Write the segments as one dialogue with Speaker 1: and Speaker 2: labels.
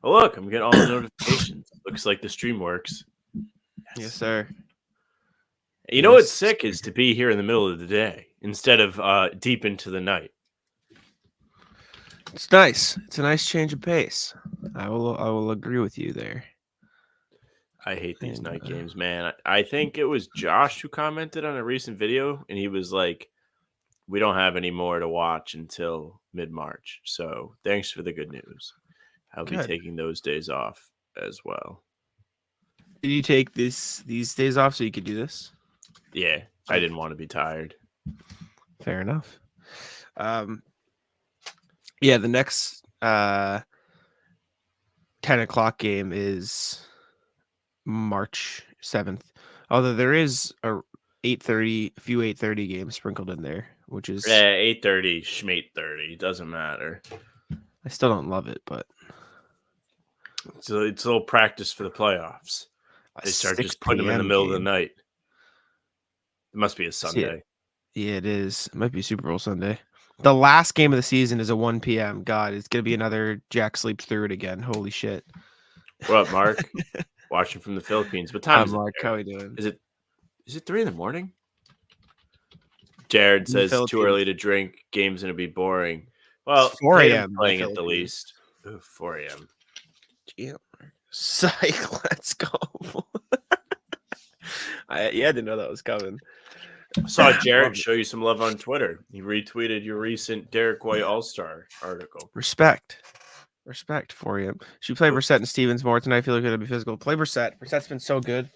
Speaker 1: Oh, look, I'm getting all the notifications. Looks like the stream works.
Speaker 2: Yes, sir.
Speaker 1: You know what's sick is to be here in the middle of the day instead of deep into the night.
Speaker 2: It's nice. It's a nice change of pace. I will agree with you there.
Speaker 1: I hate these night games, man. I think it was Josh who commented on a recent video, and he was like, we don't have any more to watch until mid-March. So thanks for the good news. I'll be taking those days off as well.
Speaker 2: Did you take these days off so you could do this?
Speaker 1: Yeah, I didn't want to be tired.
Speaker 2: Fair enough. Yeah, the next 10 o'clock game is March 7th. Although there is a few 8:30 games sprinkled in there, which is
Speaker 1: 8:30, schmate 30. Doesn't matter.
Speaker 2: I still don't love it, but
Speaker 1: it's a little practice for the playoffs. They start just putting them in the middle of the night. It must be a Sunday.
Speaker 2: Yeah, it is. It might be Super Bowl Sunday. The last game of the season is a 1 p.m. God, it's gonna be another Jack sleeps through it again. Holy shit!
Speaker 1: What up, Mark? Watching from the Philippines. What time is
Speaker 2: Mark,
Speaker 1: it?
Speaker 2: How are you doing?
Speaker 1: Is it 3 a.m? Jared says too early to drink. Game's gonna be boring. Well,
Speaker 2: 4 a.m.
Speaker 1: playing at the least. Ooh, 4 a.m.
Speaker 2: Damn. Psych, let's go. I didn't know that was coming.
Speaker 1: Saw Jared show you some love on Twitter. He retweeted your recent Derrick White All-Star article.
Speaker 2: Respect for you. Should we play Brissett and Stevens more tonight? I feel like it'll be physical. Play Brissett. Brissett's been so good.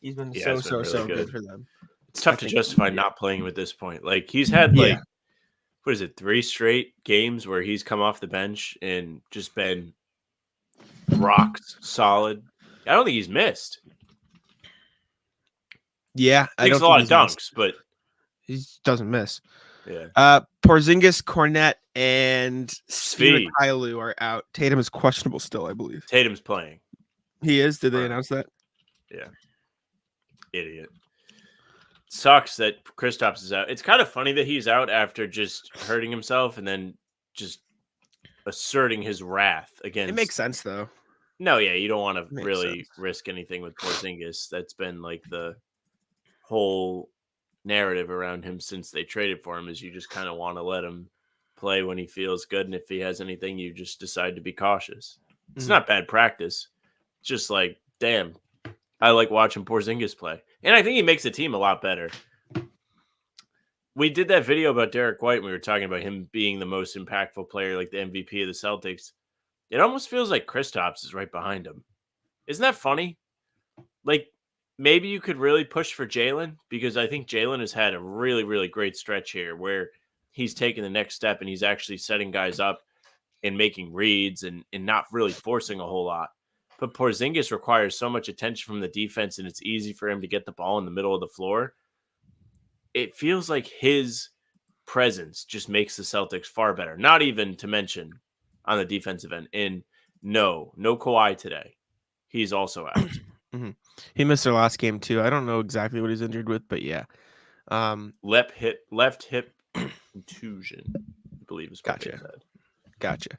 Speaker 2: He's been so good for them.
Speaker 1: It's tough to justify not playing him at this point. Like he's had what is it, 3 straight games where he's come off the bench and just been rock solid. I don't think he's missed.
Speaker 2: Yeah,
Speaker 1: I think a lot of dunks, but
Speaker 2: he doesn't miss.
Speaker 1: Yeah.
Speaker 2: Porzingis, Cornette, and Steven Hailu are out. Tatum is questionable still, I believe.
Speaker 1: Tatum's playing.
Speaker 2: He is? Did they announce that?
Speaker 1: Yeah. Idiot. Sucks that Kristaps is out. It's kind of funny that he's out after just hurting himself and then just asserting his wrath against.
Speaker 2: It makes sense, though.
Speaker 1: No, yeah, you don't want to really risk anything with Porzingis. That's been like the whole narrative around him since they traded for him, is you just kind of want to let him play when he feels good, and if he has anything, you just decide to be cautious. It's not bad practice. It's just like, damn, I like watching Porzingis play, and I think he makes the team a lot better. We did that video about Derrick White, and we were talking about him being the most impactful player, like the MVP of the Celtics. It almost feels like Kristaps is right behind him. Isn't that funny? Like, maybe you could really push for Jaylen, because I think Jaylen has had a really, really great stretch here where he's taking the next step and he's actually setting guys up and making reads and not really forcing a whole lot. But Porzingis requires so much attention from the defense, and it's easy for him to get the ball in the middle of the floor. It feels like his presence just makes the Celtics far better. Not even to mention on the defensive end. And no Kawhi today. He's also out.
Speaker 2: He missed their last game too. I don't know exactly what he's injured with, but yeah.
Speaker 1: Left hip contusion, I believe is what they said.
Speaker 2: Gotcha.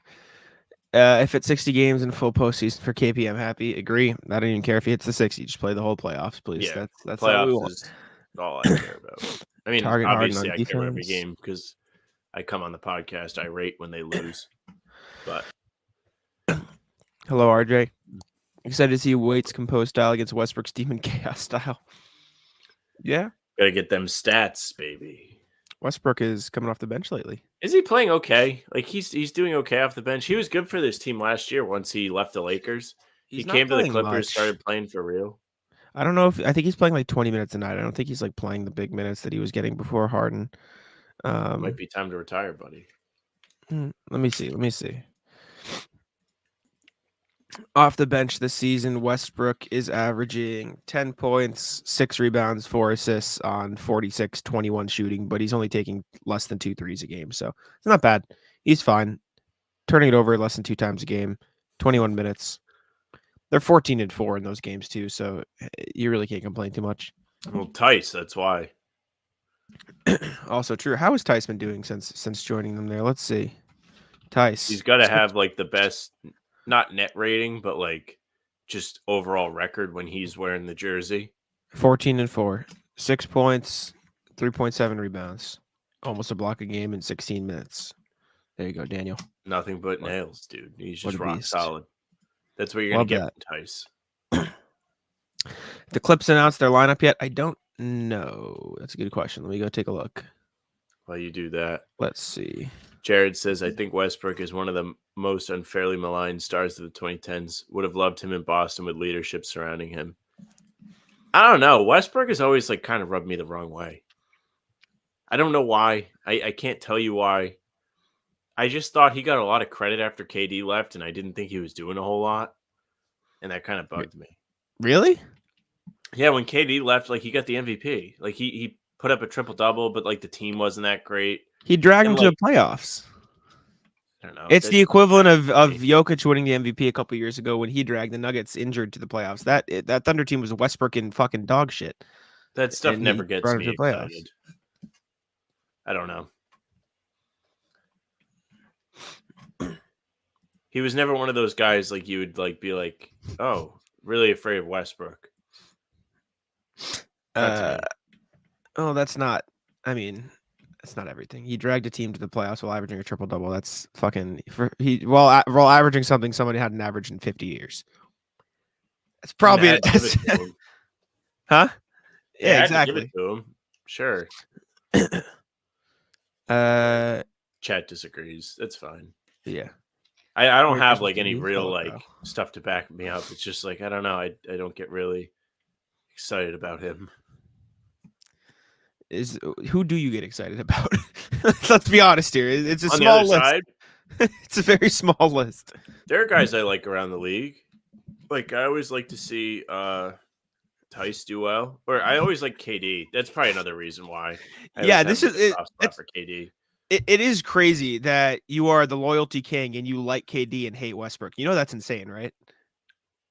Speaker 2: If it's 60 games in full postseason for KP, I'm happy. Agree. I don't even care if he hits the 60. Just play the whole playoffs, please.
Speaker 1: Yeah,
Speaker 2: that's
Speaker 1: playoffs
Speaker 2: all we want.
Speaker 1: is all I care about. I mean, obviously I care every game because I come on the podcast irate when they lose. But
Speaker 2: hello, RJ. Excited to see Waite's composed style against Westbrook's Demon Chaos style. Yeah.
Speaker 1: Gotta get them stats, baby.
Speaker 2: Westbrook is coming off the bench lately.
Speaker 1: Is he playing okay? Like he's doing okay off the bench. He was good for this team last year once he left the Lakers. He came to the Clippers, started playing for real.
Speaker 2: I don't know I think he's playing like 20 minutes a night. I don't think he's like playing the big minutes that he was getting before Harden.
Speaker 1: Might be time to retire, buddy.
Speaker 2: Let me see. Off the bench this season, Westbrook is averaging 10 points, 6 rebounds, 4 assists on 46-21 shooting, but he's only taking less than 2 threes a game. So it's not bad. He's fine. Turning it over less than 2 times a game, 21 minutes. They're 14-4 in those games too, so you really can't complain too much.
Speaker 1: Well, Tice, that's why.
Speaker 2: Also true. How has Tice been doing since joining them there? Let's see. Tice.
Speaker 1: He's got to have like the best not net rating, but like just overall record when he's wearing the jersey?
Speaker 2: 14-4, 6 points, 3.7 rebounds, almost a block a game in 16 minutes. There you go, Daniel.
Speaker 1: Nothing but nails, dude. He's just rock
Speaker 2: beast.
Speaker 1: solid. That's what you're going to get from Tice.
Speaker 2: The Clips announced their lineup yet? I don't know. That's a good question. Let me go take a look.
Speaker 1: While you do that,
Speaker 2: let's see.
Speaker 1: Jared says, I think Westbrook is one of the most unfairly maligned stars of the 2010s. Would have loved him in Boston with leadership surrounding him. I don't know. Westbrook has always like kind of rubbed me the wrong way. I don't know why. I can't tell you why. I just thought he got a lot of credit after KD left, and I didn't think he was doing a whole lot. And that kind of bugged me.
Speaker 2: Really?
Speaker 1: Yeah, when KD left, like he got the MVP. Like he put up a triple-double, but like the team wasn't that great.
Speaker 2: He dragged him to the playoffs.
Speaker 1: I don't know.
Speaker 2: It's the equivalent of Jokic winning the MVP a couple years ago when he dragged the Nuggets injured to the playoffs. That Thunder team was Westbrook and fucking dog shit.
Speaker 1: That stuff never gets me excited. I don't know. He was never one of those guys like you would like be like, oh, really afraid of Westbrook.
Speaker 2: That's not. I mean, that's not everything. He dragged a team to the playoffs while averaging a triple-double. That's fucking while averaging something somebody hadn't averaged in 50 years. That's probably huh? Yeah, exactly.
Speaker 1: Give it to him. Sure. Chat disagrees. That's fine.
Speaker 2: Yeah.
Speaker 1: I don't have like any real like stuff to back me up. It's just like I don't know. I don't get really excited about him.
Speaker 2: Who do you get excited about? Let's be honest here. It's a small list. It's a very small list.
Speaker 1: There are guys I like around the league. Like I always like to see Tice do well, or I always like KD. That's probably another reason why.
Speaker 2: This is it
Speaker 1: for KD.
Speaker 2: It is crazy that you are the loyalty king and you like KD and hate Westbrook. You know that's insane, right?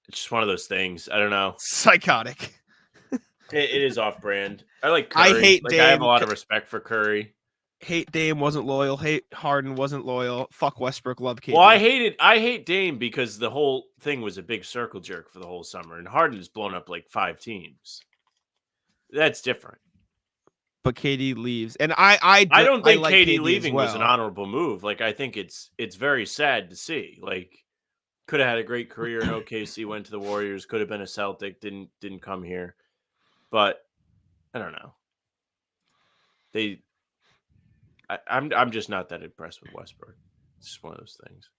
Speaker 1: It's just one of those things. I don't know.
Speaker 2: Psychotic.
Speaker 1: It is off-brand. I like Curry.
Speaker 2: I hate Dame.
Speaker 1: I have a lot of respect for Curry.
Speaker 2: Hate Dame, wasn't loyal. Hate Harden, wasn't loyal. Fuck Westbrook, love KD.
Speaker 1: Well, I hate Dame because the whole thing was a big circle jerk for the whole summer, and Harden has blown up like 5 teams. That's different.
Speaker 2: But KD leaves, and I
Speaker 1: don't think
Speaker 2: like
Speaker 1: KD leaving was an honorable move. Like I think it's very sad to see. Like could have had a great career in OKC, went to the Warriors, could have been a Celtic, didn't come here. But I don't know. I'm just not that impressed with Westbrook. It's just one of those things.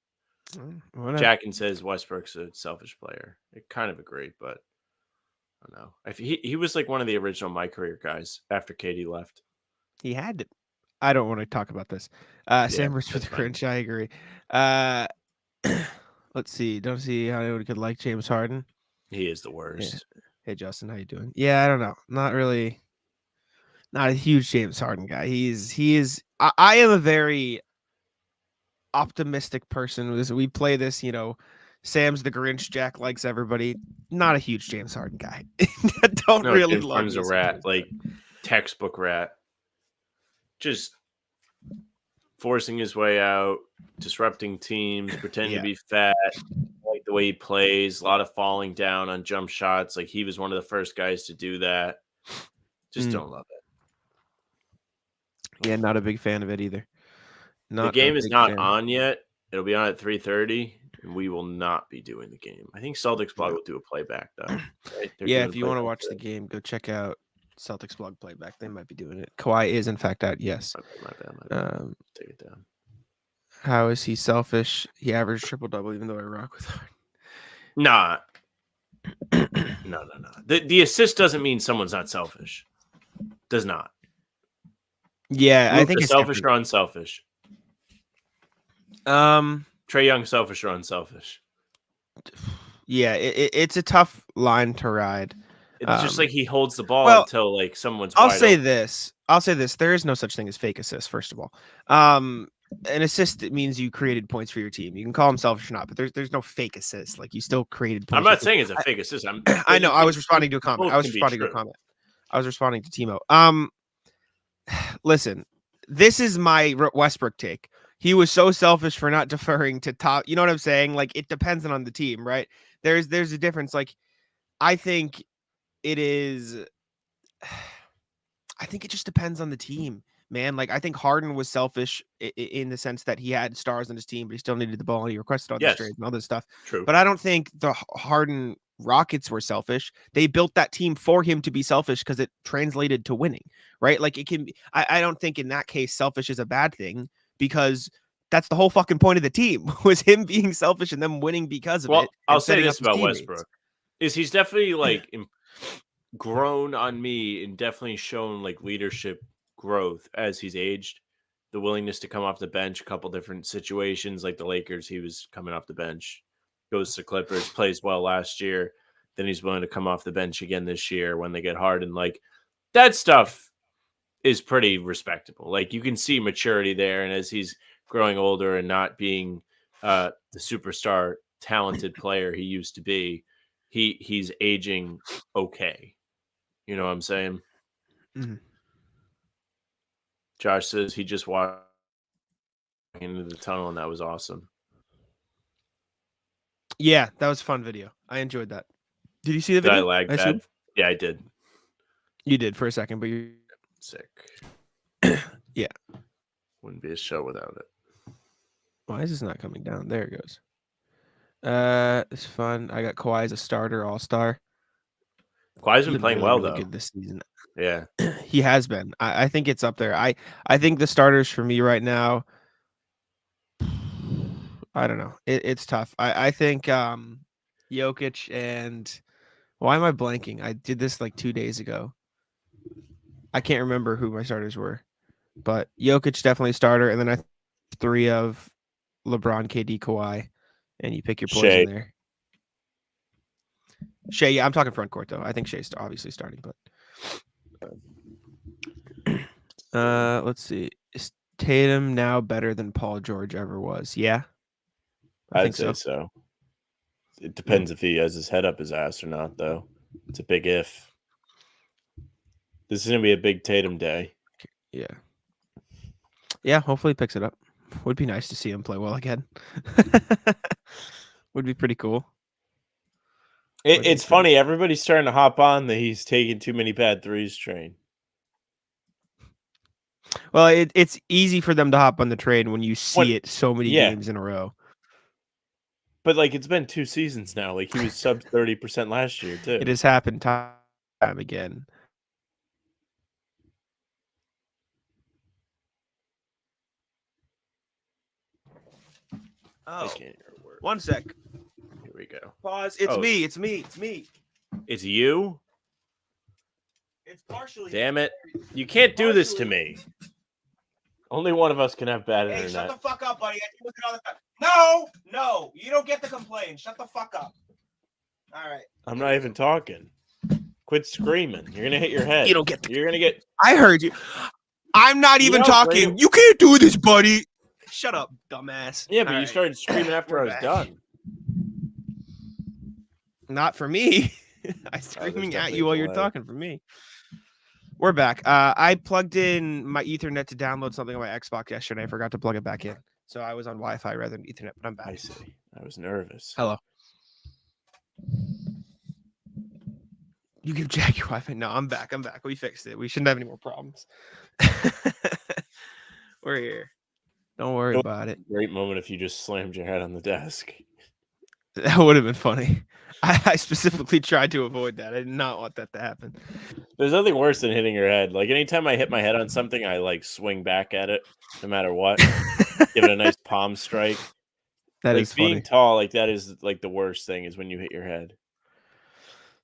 Speaker 1: Jackin says Westbrook's a selfish player. I kind of agree, but I don't know. He was like one of the original my career guys after KD left.
Speaker 2: He had to. I don't want to talk about this. Sam Bruce with cringe. I agree. Let's see. Don't see how anyone could like James Harden.
Speaker 1: He is the worst.
Speaker 2: Yeah. Hey Justin, how you doing? Yeah, I don't know. Not really. Not a huge James Harden guy. He is. I am a very optimistic person. We play this, Sam's the Grinch. Jack likes everybody. Not a huge James Harden guy. Don't really
Speaker 1: James
Speaker 2: love
Speaker 1: Harden's a rat, like textbook rat. Just forcing his way out, disrupting teams, pretending to be fat. Like the way he plays, a lot of falling down on jump shots. Like he was one of the first guys to do that. Just don't love it.
Speaker 2: Yeah, not a big fan of it either.
Speaker 1: The game is not on yet. It'll be on at 3:30, and we will not be doing the game. I think Celtics blog will do a playback though. Right?
Speaker 2: Yeah, if you want to watch the game, go check out Celtics blog playback. They might be doing it. Kawhi is in fact out. Yes.
Speaker 1: My bad. Take it down.
Speaker 2: How is he selfish? He averaged triple-double, even though I rock with Harden.
Speaker 1: Nah. No. The assist doesning mean someone's not selfish. Does not.
Speaker 2: Yeah, I think it's
Speaker 1: selfish or unselfish. Trae Young, selfish or unselfish?
Speaker 2: Yeah, it's a tough line to ride.
Speaker 1: It's just like he holds the ball until like someone's.
Speaker 2: I'll say this. There is no such thing as fake assist. First of all, an assist means you created points for your team. You can call him selfish or not, but there's no fake assist. Like you still created points.
Speaker 1: I'm not saying it's a fake assist.
Speaker 2: I know. I was responding to a comment. I was responding to Timo. Listen, this is my Westbrook take. he was so selfish for not deferring to top. You know what I'm saying? Like, it depends on the team, right? There's a difference. Like, I think it is. I think it just depends on the team, man. Like, I think Harden was selfish in the sense that he had stars on his team, but he still needed the ball and he requested all these trades and all this stuff.
Speaker 1: True.
Speaker 2: But I don't think the Harden Rockets were selfish. They built that team for him to be selfish because it translated to winning, right? Like, it can be, I don't think in that case, selfish is a bad thing because that's the whole fucking point of the team was him being selfish and them winning because of it.
Speaker 1: I'll say this about Westbrook is he's definitely like grown on me and definitely shown like leadership growth as he's aged. The willingness to come off the bench, a couple different situations like the Lakers, he was coming off the bench, goes to Clippers, plays well last year. Then he's willing to come off the bench again this year when they get Harden. Like that stuff is pretty respectable. Like you can see maturity there. And as he's growing older and not being the superstar talented player he used to be, he's aging okay. You know what I'm saying?
Speaker 2: Mm-hmm.
Speaker 1: Josh says he just walked into the tunnel and that was awesome.
Speaker 2: Yeah, that was a fun video. I enjoyed that. Did you see the video?
Speaker 1: Did I lag bad? Yeah, I did.
Speaker 2: You did for a second, but you're
Speaker 1: sick.
Speaker 2: Yeah.
Speaker 1: Wouldn't be a show without it.
Speaker 2: Why is this not coming down? There it goes. It's fun. I got Kawhi as a starter, all-star.
Speaker 1: Kawhi's been playing well
Speaker 2: really
Speaker 1: though.
Speaker 2: Good this season.
Speaker 1: Yeah,
Speaker 2: he has been. I think it's up there. I think the starters for me right now. I don't know. It's tough. I think Jokic and why am I blanking? I did this like 2 days ago. I can't remember who my starters were, but Jokic definitely starter, and then I 3 of LeBron, KD, Kawhi, and you pick your poison there. Shea, yeah, I'm talking front court though. I think Shea's obviously starting, but let's see. Is Tatum now better than Paul George ever was? Yeah,
Speaker 1: I think so. It depends if he has his head up his ass or not, though. It's a big if. This is gonna be a big Tatum day.
Speaker 2: Yeah. Hopefully, he picks it up. Would be nice to see him play well again. Would be pretty cool.
Speaker 1: It's funny. Everybody's starting to hop on that he's taking too many bad threes train.
Speaker 2: Well, it's easy for them to hop on the train when you see it so many games in a row.
Speaker 1: But like it's been 2 seasons now. Like he was sub 30% last year too.
Speaker 2: It has happened time again. Oh, 1 sec.
Speaker 1: Here we go.
Speaker 2: Pause. It's me.
Speaker 1: It's you?
Speaker 2: It's partially.
Speaker 1: Damn it. You can't do this to me. Only one of us can have bad internet.
Speaker 2: Shut the fuck up, buddy. I look at all the time. No. You don't get to complain. Shut the fuck up. All right.
Speaker 1: I'm not even talking. Quit screaming. You're going to hit your head.
Speaker 2: You don't get
Speaker 1: You're going to get.
Speaker 2: I heard you. I'm not even talking. You can't do this, buddy. Shut up, dumbass.
Speaker 1: Yeah, but you started screaming after I was done.
Speaker 2: Not for me. I'm screaming at you while you're talking for me. We're back. I plugged in my Ethernet to download something on my Xbox yesterday. I forgot to plug it back in. So I was on Wi-Fi rather than Ethernet, but I'm back.
Speaker 1: I see. I was nervous.
Speaker 2: Hello. You give Jack your Wi-Fi? No, I'm back. We fixed it. We shouldn't have any more problems. We're here. Don't worry about it.
Speaker 1: Great moment if you just slammed your head on the desk.
Speaker 2: That would have been funny. I specifically tried to avoid that. I did not want that to happen.
Speaker 1: There's nothing worse than hitting your head. Like anytime I hit my head on something, I like swing back at it, no matter what. Give it a nice palm strike.
Speaker 2: That
Speaker 1: like
Speaker 2: is funny.
Speaker 1: Being tall, like that is like the worst thing is when you hit your head.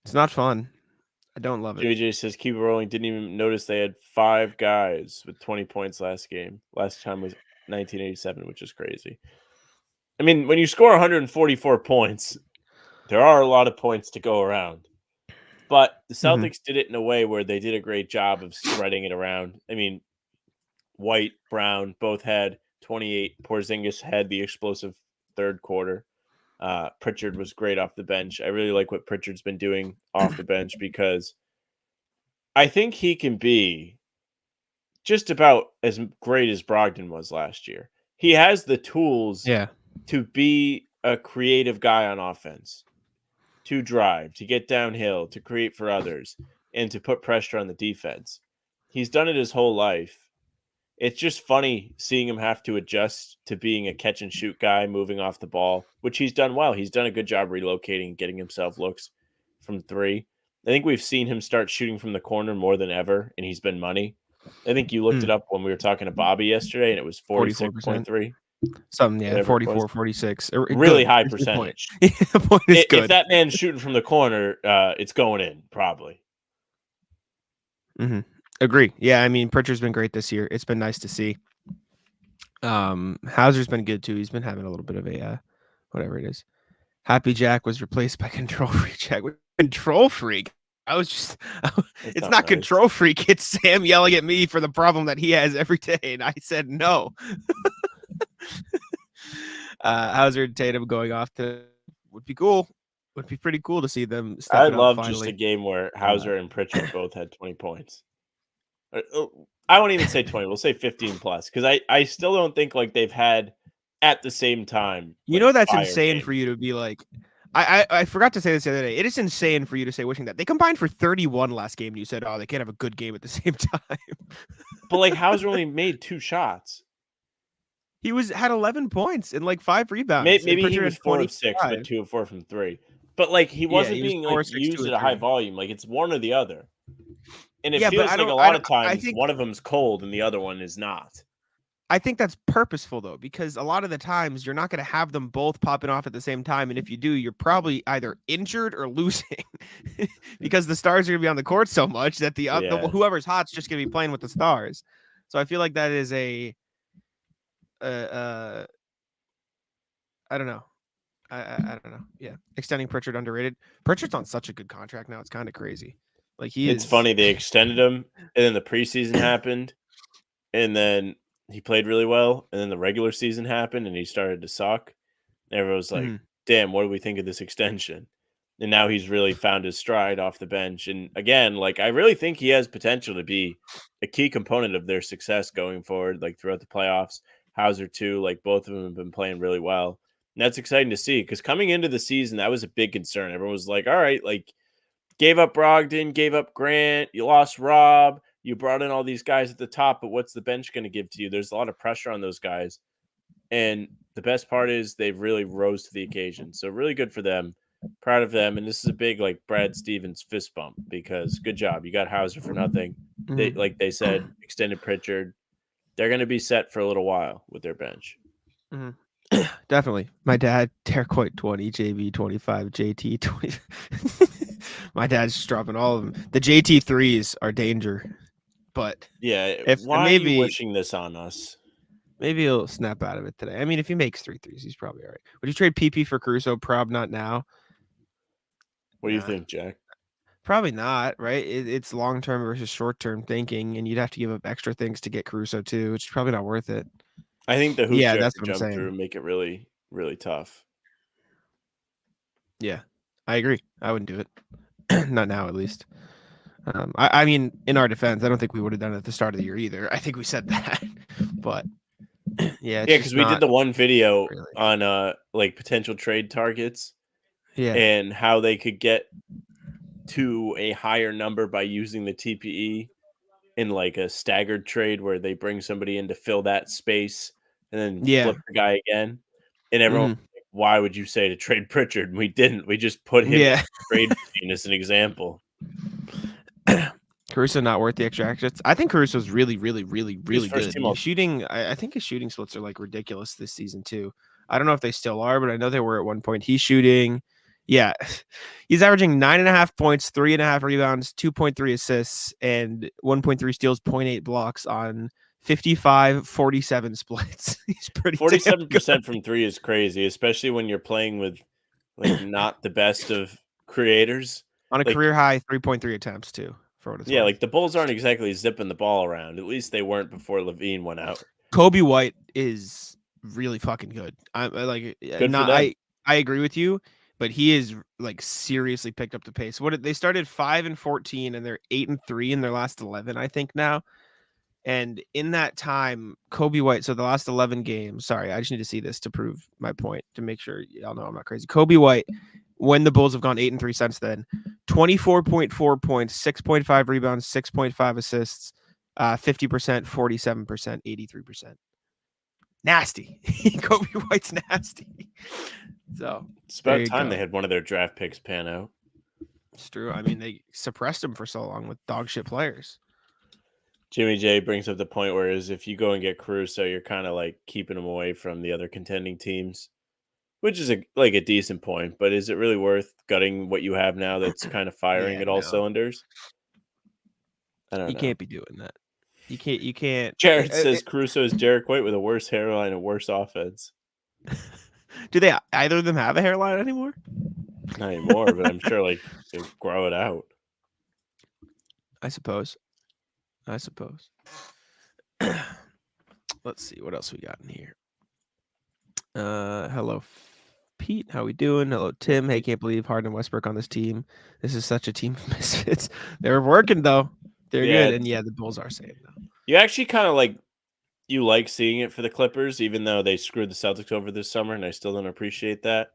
Speaker 2: It's not fun. I don't love it.
Speaker 1: JJ says keep rolling. Didn't even notice they had 5 guys with 20 points last game. Last time was 1987, which is crazy. I mean, when you score 144 points, there are a lot of points to go around. But the Celtics did it in a way where they did a great job of spreading it around. I mean, White, Brown both had 28. Porzingis had the explosive third quarter. Pritchard was great off the bench. I really like what Pritchard's been doing off the bench because I think he can be just about as great as Brogdon was last year. he has the tools
Speaker 2: Yeah.
Speaker 1: to be a creative guy on offense, to drive, to get downhill, to create for others, and to put pressure on the defense. He's done it his whole life. It's just funny seeing him have to adjust to being a catch and shoot guy, moving off the ball, which he's done well. He's done a good job relocating, getting himself looks from three. I think we've seen him start shooting from the corner more than ever, and he's been money. I think you looked it up when we were talking to Bobby yesterday, and it was
Speaker 2: 44%.
Speaker 1: 46.3.
Speaker 2: Something, yeah,
Speaker 1: Whatever it was.
Speaker 2: 44, 46.
Speaker 1: Really
Speaker 2: Good.
Speaker 1: high
Speaker 2: Is the point.
Speaker 1: percentage.
Speaker 2: The point is good.
Speaker 1: If that man's shooting from the corner, it's going in, probably.
Speaker 2: Agree. Yeah, I mean, Pritchard's been great this year. It's been nice to see. Hauser's been good too. He's been having a little bit of a whatever it is. Happy Jack was replaced by Control Freak Jack. Control Freak. It's not nice. Control Freak. It's Sam yelling at me for the problem that he has every day, and I said no. Hauser and Tatum going off would be cool. Would be pretty cool to see them.
Speaker 1: I'd love just a game where Hauser and Pritchard both had 20 points. I won't even say 20. We'll say 15 plus because I still don't think like they've had at the same time.
Speaker 2: You know that's insane for you to be like. I forgot to say this the other day. It is insane for you to say wishing that they combined for 31 last game. And you said, "Oh, they can't have a good game at the same time."
Speaker 1: But like Hauser only made 2 shots.
Speaker 2: He had 11 points and like 5 rebounds.
Speaker 1: Maybe he was 4 of 6, but 2 of 4 from 3. But like he wasn't being like used at a high volume. Like it's one or the other. And it feels like a lot of times one of them's cold and the other one is not.
Speaker 2: I think that's purposeful though, because a lot of the times you're not going to have them both popping off at the same time. And if you do, you're probably either injured or losing because the stars are going to be on the court so much that whoever's hot's just going to be playing with the stars. So I feel like that is I don't know. I don't know. Yeah. Extending Pritchard underrated. Pritchard's on such a good contract now. It's kind of crazy. Like
Speaker 1: it's funny. They extended him and then the preseason happened and then he played really well. And then the regular season happened and he started to suck. And everyone was like, damn, what do we think of this extension? And now he's really found his stride off the bench. And again, like I really think he has potential to be a key component of their success going forward, like throughout the playoffs. Hauser too, like both of them have been playing really well. And that's exciting to see because coming into the season, that was a big concern. Everyone was like, all right, like gave up Brogdon, gave up Grant, you lost Rob, you brought in all these guys at the top, but what's the bench going to give to you? There's a lot of pressure on those guys. And the best part is they've really rose to the occasion. So really good for them. Proud of them. And this is a big like Brad Stevens fist bump because good job. You got Hauser for nothing. They like they said, extended Pritchard. They're going to be set for a little while with their bench.
Speaker 2: Definitely. My dad, Derrick White 20, JB 25, JT 20. My dad's just dropping all of them. The JT threes are danger. But
Speaker 1: yeah, why are you wishing this on us?
Speaker 2: Maybe he'll snap out of it today. I mean, if he makes 3 threes, he's probably all right. Would you trade PP for Caruso? Prob not now.
Speaker 1: What do you think, Jack?
Speaker 2: Probably not, right? It's long-term versus short-term thinking, and you'd have to give up extra things to get Caruso too, which is probably not worth it.
Speaker 1: I think the hoops you have to jump through make it really, really tough.
Speaker 2: Yeah, I agree. I wouldn't do it. Not now, at least. I mean, in our defense, I don't think we would have done it at the start of the year either. I think we said that, but yeah,
Speaker 1: because we did the one video on like potential trade targets, and how they could get to a higher number by using the TPE in like a staggered trade where they bring somebody in to fill that space and then flip the guy again. And everyone, like, why would you say to trade Pritchard? And we didn't. We just put him in the trade machine as an example.
Speaker 2: Caruso not worth the extra actions. I think Caruso's really, really, really, really good. Shooting, I think his shooting splits are like ridiculous this season too. I don't know if they still are, but I know they were at one point. He's shooting, he's averaging 9.5 points, 3.5 rebounds, 2.3 assists, and 1.3 steals, 0.8 blocks on 55-47 splits. He's pretty
Speaker 1: 47% from 3 is crazy, especially when you're playing with like not the best of creators.
Speaker 2: On a career high 3.3 attempts too.
Speaker 1: Like the Bulls aren't exactly zipping the ball around. At least they weren't before Levine went out.
Speaker 2: Kobe White is really fucking good. I agree with you, but he is like seriously picked up the pace. They started 5-14 and they're 8-3 in their last 11, I think now. And in that time, Kobe White, so the last 11 games, sorry, I just need to see this to prove my point, to make sure y'all know I'm not crazy. Kobe White, when the Bulls have gone 8-3 since then, 24.4 points, 6.5 rebounds, 6.5 assists, 50%, 47%, 83%. Nasty. Kobe White's nasty. So
Speaker 1: it's about time they had one of their draft picks pan out.
Speaker 2: It's true. I mean, they suppressed him for so long with dog shit players.
Speaker 1: Jimmy J brings up the point where is if you go and get Caruso, you're kind of like keeping him away from the other contending teams, which is a decent point. But is it really worth gutting what you have now that's kind of firing at all cylinders? I don't know.
Speaker 2: You can't be doing that. You can't.
Speaker 1: Jared says Caruso is Derrick White with a worse hairline and worse offense.
Speaker 2: Do they either of them have a hairline anymore?
Speaker 1: Not anymore, but I'm sure like they grow it out.
Speaker 2: I suppose. Let's see what else we got in here. Hello, Pete. How we doing? Hello, Tim. Hey, can't believe Harden and Westbrook on this team. This is such a team of misfits. They're working though. They're good, and the Bulls are saying though.
Speaker 1: You actually kind of like seeing it for the Clippers, even though they screwed the Celtics over this summer, and I still don't appreciate that.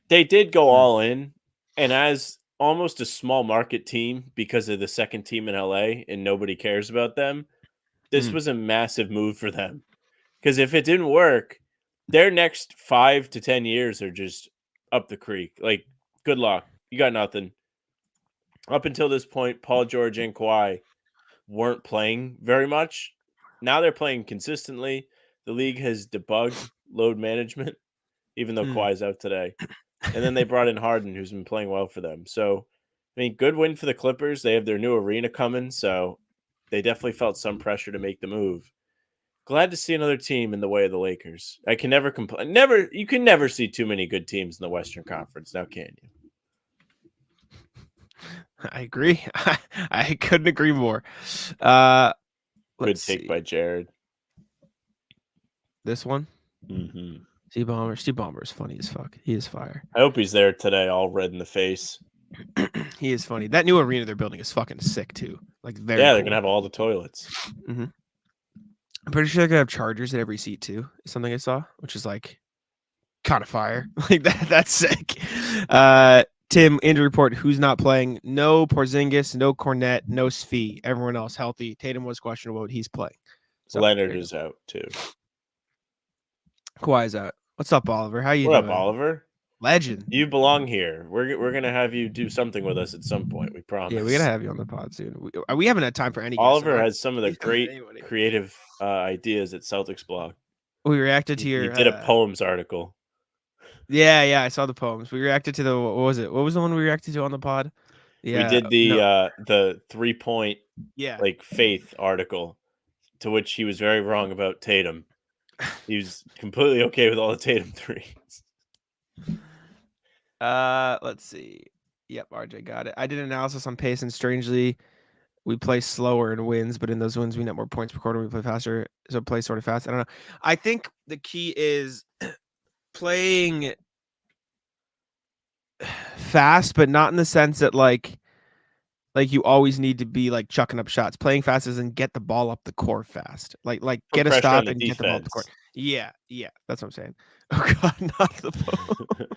Speaker 1: They did go all in, and as almost a small market team because of the second team in LA and nobody cares about them, this was a massive move for them. Because if it didn't work, their next 5 to 10 years are just up the creek. Like, good luck. You got nothing. Up until this point, Paul George and Kawhi weren't playing very much. Now they're playing consistently. The league has debugged load management, even though Kawhi's out today. And then they brought in Harden, who's been playing well for them. So, I mean, good win for the Clippers. They have their new arena coming, so they definitely felt some pressure to make the move. Glad to see another team in the way of the Lakers. I can never complain. You can never see too many good teams in the Western Conference, now can you?
Speaker 2: I agree. I couldn't agree more.
Speaker 1: Good take by Jared.
Speaker 2: This one?
Speaker 1: Mm-hmm.
Speaker 2: Steve Ballmer is funny as fuck. He is fire.
Speaker 1: I hope he's there today, all red in the face.
Speaker 2: He is funny. That new arena they're building is fucking sick too. Like very.
Speaker 1: Yeah,
Speaker 2: cool.
Speaker 1: They're gonna have all the toilets.
Speaker 2: Mm-hmm. I'm pretty sure they're gonna have chargers at every seat too. Something I saw, which is like kind of fire. Like that. That's sick. Tim, injury report. Who's not playing? No Porzingis, no Cornette, no Svi. Everyone else healthy. Tatum was questionable. He's playing.
Speaker 1: So, Leonard is out too.
Speaker 2: Kawhi's out. What's up, Oliver? How you
Speaker 1: doing?
Speaker 2: What
Speaker 1: up, Oliver?
Speaker 2: Legend.
Speaker 1: You belong here. We're gonna have you do something with us at some point. We promise.
Speaker 2: Yeah, we're gonna have you on the pod soon. We haven't had time for any.
Speaker 1: Oliver has some of the great creative ideas at Celtics blog.
Speaker 2: We reacted to your.
Speaker 1: You did a poems article.
Speaker 2: Yeah, I saw the poems. We reacted to the. What was it? What was the one we reacted to on the pod?
Speaker 1: Yeah, we did the 3-point like faith article, to which he was very wrong about Tatum. He was completely okay with all the Tatum threes.
Speaker 2: Let's see. Yep, RJ got it. I did an analysis on pace, and strangely, we play slower in wins, but in those wins, we net more points per quarter. We play faster, so play sort of fast. I don't know. I think the key is playing fast, but not in the sense that like you always need to be like chucking up shots. Playing fast is and get the ball up the court fast. Like get a stop and get the ball up the court. Yeah, that's what I'm saying. Oh God, not the poem.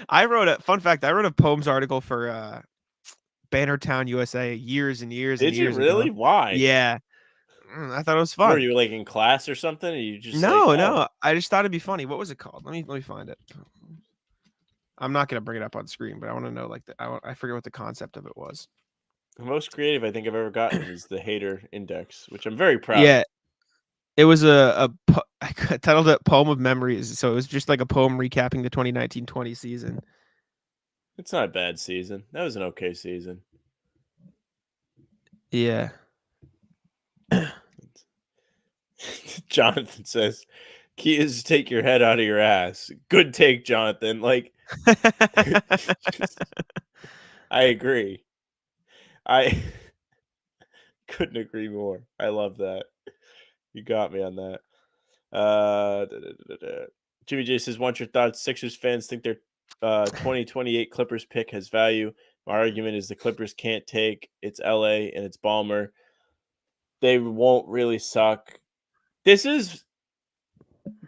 Speaker 2: I wrote a poems article for Bannertown, USA years and years
Speaker 1: Did
Speaker 2: and years
Speaker 1: you really?
Speaker 2: ago.
Speaker 1: Why?
Speaker 2: Yeah. I thought it was fun.
Speaker 1: Were you like in class or something? Or you just
Speaker 2: No. I just thought it'd be funny. What was it called? Let me find it. I'm not gonna bring it up on screen, but I want to know like I forget what the concept of it was.
Speaker 1: The most creative I think I've ever gotten is the hater index, which I'm very proud
Speaker 2: of. It was I titled it Poem of Memories. So it was just like a poem recapping the 2019-20 season.
Speaker 1: It's not a bad season. That was an okay season.
Speaker 2: Yeah.
Speaker 1: Jonathan says, key is to take your head out of your ass. Good take, Jonathan. Like, I agree. I couldn't agree more. I love that. You got me on that. Jimmy J says, want your thoughts? Sixers fans think their 2028 Clippers pick has value. My argument is the Clippers can't take. It's LA and it's Ballmer. they won't really suck. This is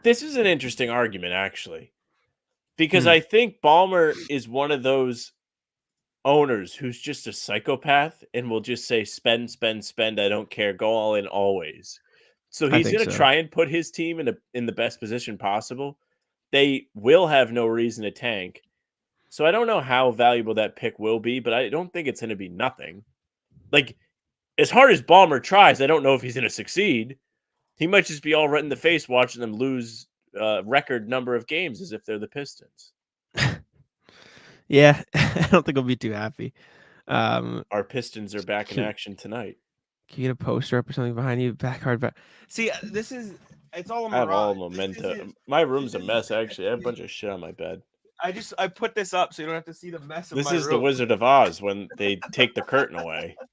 Speaker 1: an interesting argument, actually, because I think Ballmer is one of those owners who's just a psychopath and will just say, spend, spend, spend. I don't care. Go all in always. So
Speaker 2: I
Speaker 1: he's
Speaker 2: think
Speaker 1: going to
Speaker 2: so.
Speaker 1: try and put his team in the best position possible. They will have no reason to tank. So I don't know how valuable that pick will be, but I don't think it's going to be nothing. Like, as hard as Ballmer tries, I don't know if he's going to succeed. He might just be all right in the face watching them lose record number of games as if they're the Pistons.
Speaker 2: Yeah, I don't think I'll be too happy.
Speaker 1: Our Pistons are back in action tonight.
Speaker 2: Can you get a poster up or something behind you? Back hard back. See, it's all a mirage.
Speaker 1: I have all momentum. My room's a mess, actually. I have a bunch of shit on my bed.
Speaker 2: I put this up so you don't have to see the mess of
Speaker 1: this
Speaker 2: my room.
Speaker 1: This is the Wizard of Oz when they take the curtain away. What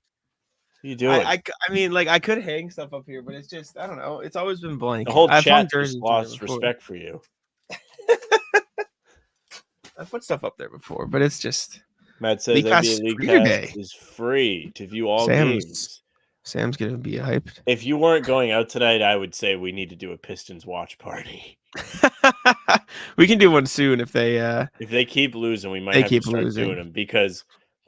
Speaker 1: are you doing?
Speaker 2: I mean, like, I could hang stuff up here, but it's just, I don't know. It's always been blank.
Speaker 1: The whole chat just lost respect for you.
Speaker 2: I put stuff up there before, but it's just...
Speaker 1: Matt says NBA League Pass is free to view all games.
Speaker 2: Sam's going to be hyped.
Speaker 1: If you weren't going out tonight, I would say we need to do a Pistons watch party.
Speaker 2: We can do one soon if they
Speaker 1: keep losing, we might have to start doing them, because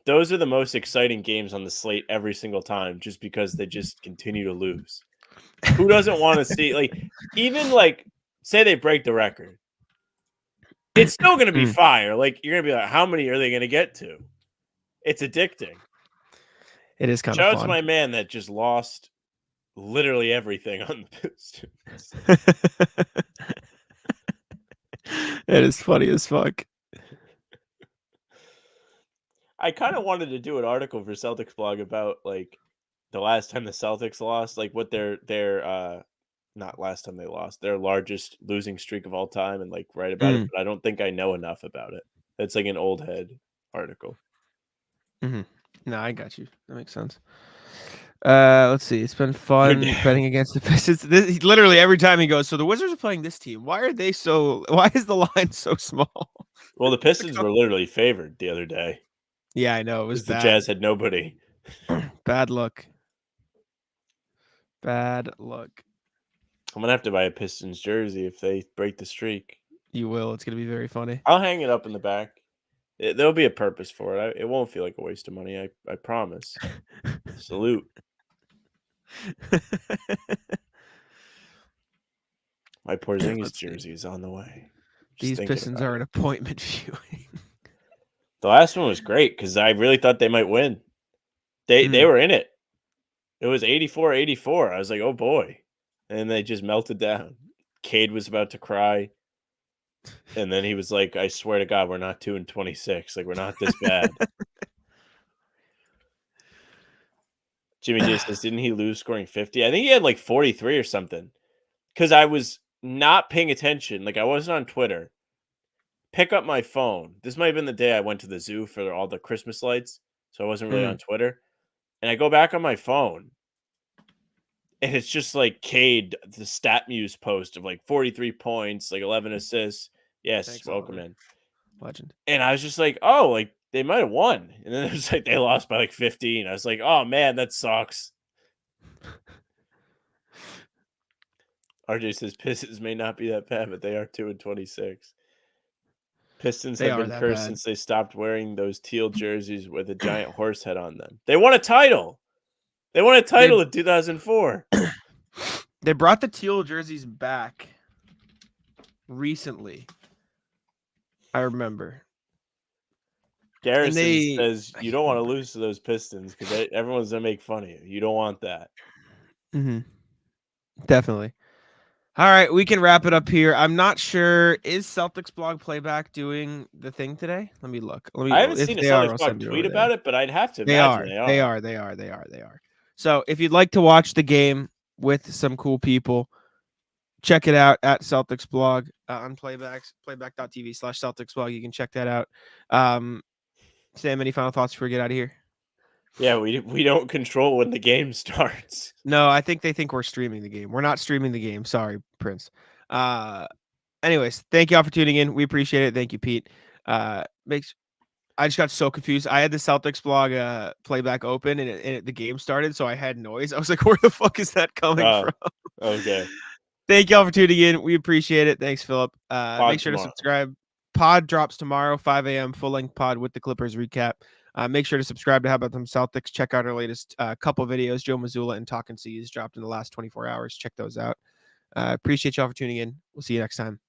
Speaker 1: those are the most exciting games on the slate every single time, just because they just continue to lose. Who doesn't want to see, like, even like, say they break the record, it's still going to be fire. Like, you're going to be like, how many are they going to get to? It's addicting.
Speaker 2: It is kind of
Speaker 1: fun.
Speaker 2: Shout
Speaker 1: out to my man that just lost literally everything on the Pistons.
Speaker 2: It is funny as fuck.
Speaker 1: I kind of wanted to do an article for Celtics blog about, like, the last time the Celtics lost, like what their not last time they lost, their largest losing streak of all time, and like write about it, but I don't think I know enough about it. It's like an old head article.
Speaker 2: No, I got you. That makes sense. Let's see. It's been fun betting against the Pistons. Literally every time he goes, so the Wizards are playing this team. Why is the line so small?
Speaker 1: Well, the Pistons were literally favored the other day.
Speaker 2: Yeah, I know. It was
Speaker 1: bad. The Jazz had nobody.
Speaker 2: Bad luck. Bad luck.
Speaker 1: I'm gonna have to buy a Pistons jersey if they break the streak.
Speaker 2: You will. It's gonna be very funny.
Speaker 1: I'll hang it up in the back. There'll be a purpose for it. It won't feel like a waste of money. I promise. Salute. My Porzingis jersey is on the way.
Speaker 2: These Pistons are an appointment viewing.
Speaker 1: The last one was great because I really thought they might win. They were in it. It was 84-84. I was like, oh boy. And they just melted down. Cade was about to cry. And then he was like, I swear to God, we're not 2-26. Like, we're not this bad. Jimmy J says, didn't he lose scoring 50? I think he had like 43 or something. Because I was not paying attention. Like, I wasn't on Twitter. Pick up my phone. This might have been the day I went to the zoo for all the Christmas lights. So I wasn't really on Twitter. And I go back on my phone. And it's just like Cade, the StatMuse post of like 43 points, like 11 assists. Yes, thanks, welcome in.
Speaker 2: Legend.
Speaker 1: And I was just like, oh, like they might have won. And then it was like they lost by like 15. I was like, oh man, that sucks. RJ says Pistons may not be that bad, but they are 2-26. Pistons have been cursed since they stopped wearing those teal jerseys with a giant horse head on them. They won a title. They won a title in 2004.
Speaker 2: They brought the teal jerseys back recently. I remember.
Speaker 1: Garrison says you don't want to lose to those Pistons because everyone's going to make fun of you. You don't want that.
Speaker 2: Definitely. All right, we can wrap it up here. I'm not sure. Is Celtics blog playback doing the thing today? Let me look.
Speaker 1: I haven't seen a Celtics blog tweet about it, but I'd have to imagine
Speaker 2: they are. So if you'd like to watch the game with some cool people, check it out at Celtics blog on playback.tv/Celtics blog. You can check that out. Sam, any final thoughts before we get out of here?
Speaker 1: Yeah, we don't control when the game starts.
Speaker 2: No, I think they think we're streaming the game. We're not streaming the game. Sorry, Prince. Anyways, thank you all for tuning in. We appreciate it. Thank you, Pete. I just got so confused. I had the Celtics blog playback open and the game started, so I had noise. I was like, where the fuck is that coming from?
Speaker 1: Okay.
Speaker 2: Thank y'all for tuning in. We appreciate it. Thanks, Philip. Make sure
Speaker 1: tomorrow.
Speaker 2: to subscribe. Pod drops tomorrow, 5 a.m. full-length pod with the Clippers recap. Make sure to subscribe to How About Them Celtics. Check out our latest couple videos. Joe Mazzulla and Talkin' C's dropped in the last 24 hours. Check those out. Appreciate y'all for tuning in. We'll see you next time.